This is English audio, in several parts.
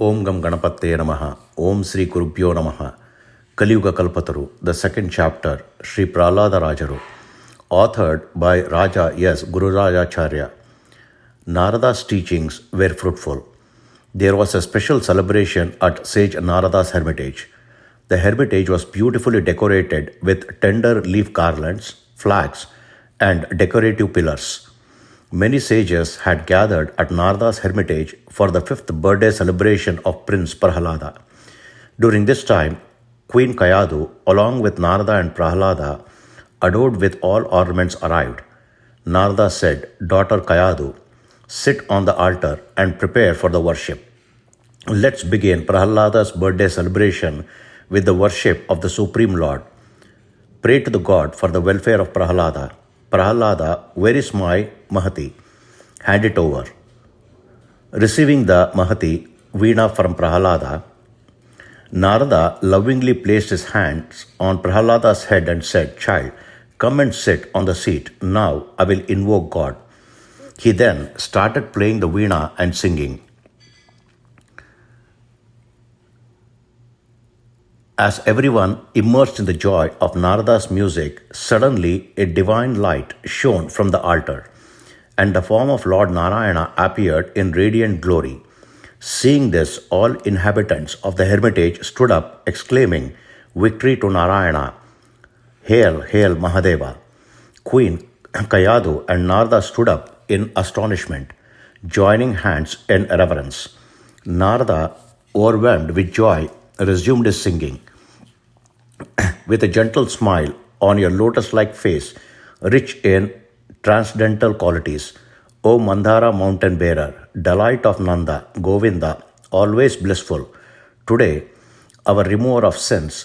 Om Gam Ganapatye Namaha. Om Sri Kurubhyo Namaha. Kaliyuga Kalpataru, the second chapter, Sri Prahlada Rajaru, authored by Raja S. Gururajacharya. Narada's teachings were fruitful. There was a special celebration at sage Narada's hermitage. The hermitage was beautifully decorated with tender leaf garlands, flags, and decorative pillars. Many sages had gathered at Narada's hermitage for the 5th birthday celebration of Prince Prahlada. During this time, Queen Kayadu, along with Narada and Prahlada, adorned with all ornaments, arrived. Narada said, "Daughter Kayadu, sit on the altar and prepare for the worship. Let's begin Prahlada's birthday celebration with the worship of the Supreme Lord. Pray to the God for the welfare of Prahlada. Prahlada, where is my Mahati? Hand it over." Receiving the Mahati, Veena from Prahlada, Narada lovingly placed his hands on Prahlada's head and said, "Child, come and sit on the seat. Now I will invoke God." He then started playing the Veena and singing. As everyone immersed in the joy of Narada's music, suddenly a divine light shone from the altar, and the form of Lord Narayana appeared in radiant glory. Seeing this, all inhabitants of the hermitage stood up, exclaiming, "Victory to Narayana! Hail, hail Mahadeva!" Queen Kayadu and Narada stood up in astonishment, joining hands in reverence. Narada, overwhelmed with joy, resumed his singing. "With a gentle smile on your lotus-like face, rich in transcendental qualities, O Mandara mountain bearer, delight of Nanda, Govinda, always blissful, today our remover of sins,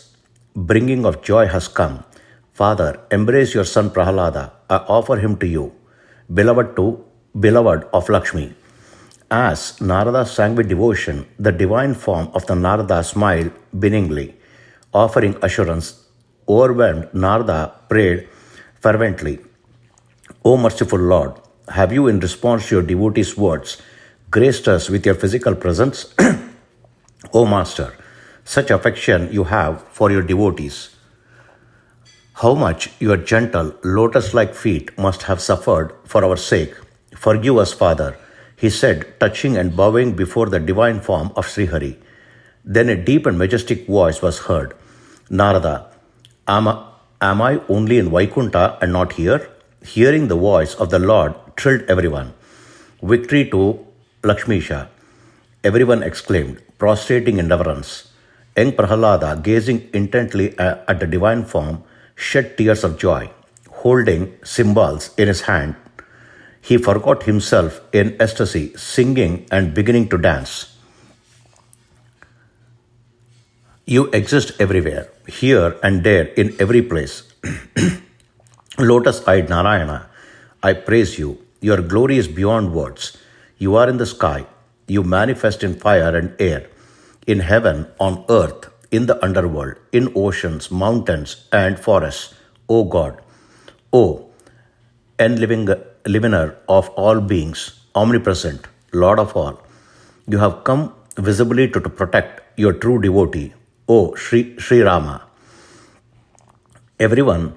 bringing of joy has come. Father, embrace your son Prahlada. I offer him to you, beloved of Lakshmi." As Narada sang with devotion, the divine form of the Narada smiled benignly, offering assurance. Overwhelmed, Narada prayed fervently, "O merciful Lord, have you, in response to your devotee's words, graced us with your physical presence? O Master, such affection you have for your devotees. How much your gentle, lotus-like feet must have suffered for our sake. Forgive us, Father," he said, touching and bowing before the divine form of Srihari. Then a deep and majestic voice was heard. "Narada, am I only in Vaikunta and not here?" Hearing the voice of the Lord thrilled everyone. "Victory to Lakshmisha!" everyone exclaimed, prostrating in reverence. Young Prahlada, gazing intently at the divine form, shed tears of joy. Holding cymbals in his hand, he forgot himself in ecstasy, singing and beginning to dance. "You exist everywhere, here and there, in every place. Lotus-eyed Narayana, I praise you. Your glory is beyond words. You are in the sky. You manifest in fire and air, in heaven, on earth, in the underworld, in oceans, mountains, and forests. O God, O enlivener of all beings, omnipresent, Lord of all, you have come visibly to protect your true devotee, O Sri Rama." Everyone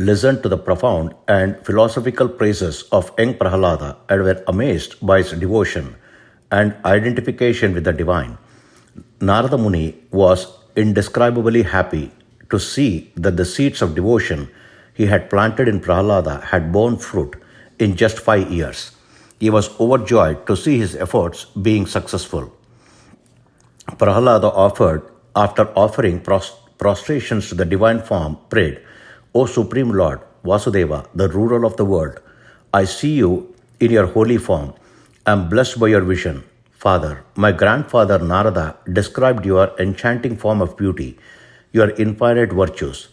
listened to the profound and philosophical praises of young Prahlada and were amazed by his devotion and identification with the divine. Narada Muni was indescribably happy to see that the seeds of devotion he had planted in Prahlada had borne fruit in just 5 years. He was overjoyed to see his efforts being successful. Prahlada after offering prostrations to the divine form, prayed, "O Supreme Lord, Vasudeva, the ruler of the world, I see you in your holy form. I am blessed by your vision. Father, my grandfather Narada described your enchanting form of beauty, your infinite virtues,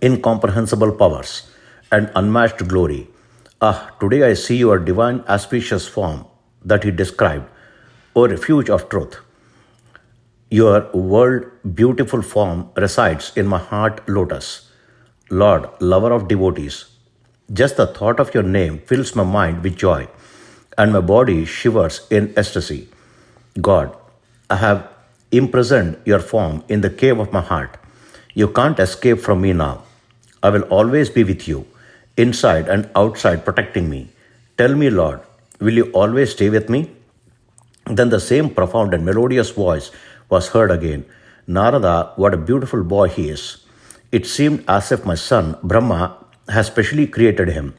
incomprehensible powers, and unmatched glory. Today I see your divine auspicious form that he described, O refuge of truth. Your world beautiful form resides in my heart lotus. Lord, lover of devotees, just the thought of your name fills my mind with joy, and my body shivers in ecstasy. God, I have imprisoned your form in the cave of my heart. You can't escape from me now. I will always be with you, inside and outside, protecting me. Tell me, Lord, will you always stay with me? Then the same profound and melodious voice was heard again. Narada, what a beautiful boy he is. It seemed as if my son, Brahma, has specially created him.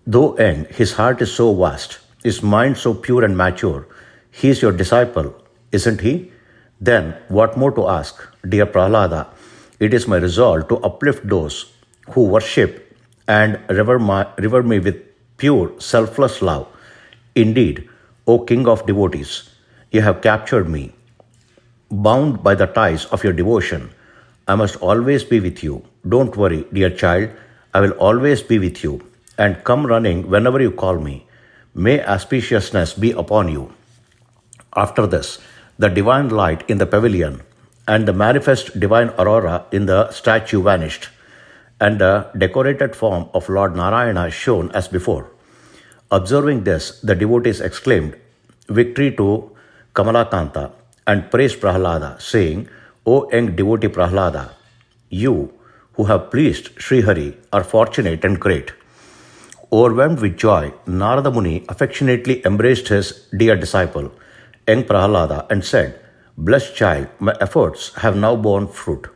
Though young, his heart is so vast, his mind so pure and mature. He is your disciple, isn't he? Then, what more to ask, dear Prahlada? It is my resolve to uplift those who worship and revere me with pure, selfless love. Indeed, O King of devotees, you have captured me. Bound by the ties of your devotion, I must always be with you. Don't worry, dear child, I will always be with you, and come running whenever you call me. May auspiciousness be upon you. After this, the divine light in the pavilion and the manifest divine aurora in the statue vanished, and the decorated form of Lord Narayana shone as before. Observing this, the devotees exclaimed, "Victory to Kamalakanta," and praised Prahlada, saying, O young devotee Prahlada, you who have pleased Srihari are fortunate and great. Overwhelmed with joy, Narada Muni affectionately embraced his dear disciple, young Prahlada, and said, Blessed child, my efforts have now borne fruit.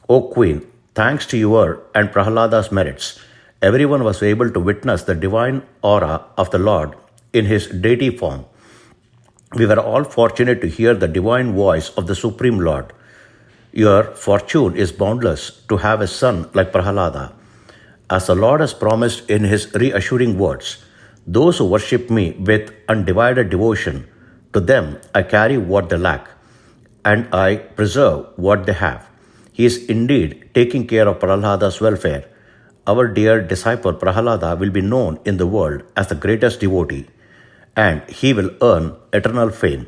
O Queen, thanks to your and Prahlada's merits, everyone was able to witness the divine aura of the Lord in his deity form. We were all fortunate to hear the divine voice of the Supreme Lord. Your fortune is boundless to have a son like Prahlada. As the Lord has promised in his reassuring words, those who worship me with undivided devotion, to them I carry what they lack, and I preserve what they have. He is indeed taking care of Prahlada's welfare. Our dear disciple Prahlada will be known in the world as the greatest devotee, and he will earn eternal fame.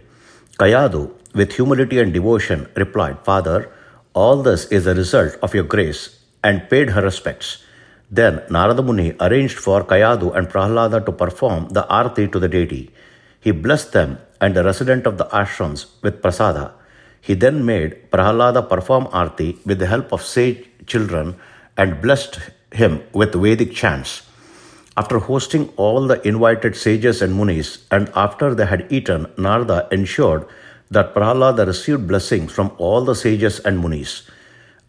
Kayadu, with humility and devotion, replied, Father, all this is the result of your grace, and paid her respects. Then Narada Muni arranged for Kayadu and Prahlada to perform the arati to the deity. He blessed them and the resident of the ashrams with prasada. He then made Prahlada perform arati with the help of sage children and blessed him with Vedic chants. After hosting all the invited sages and munis, and after they had eaten, Narada ensured that Prahlada received blessings from all the sages and munis.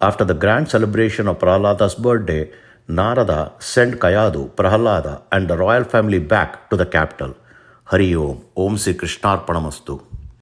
After the grand celebration of Prahlada's birthday, Narada sent Kayadu, Prahlada, and the royal family back to the capital. Hari Om. Om Sri Krishnarpanamastu.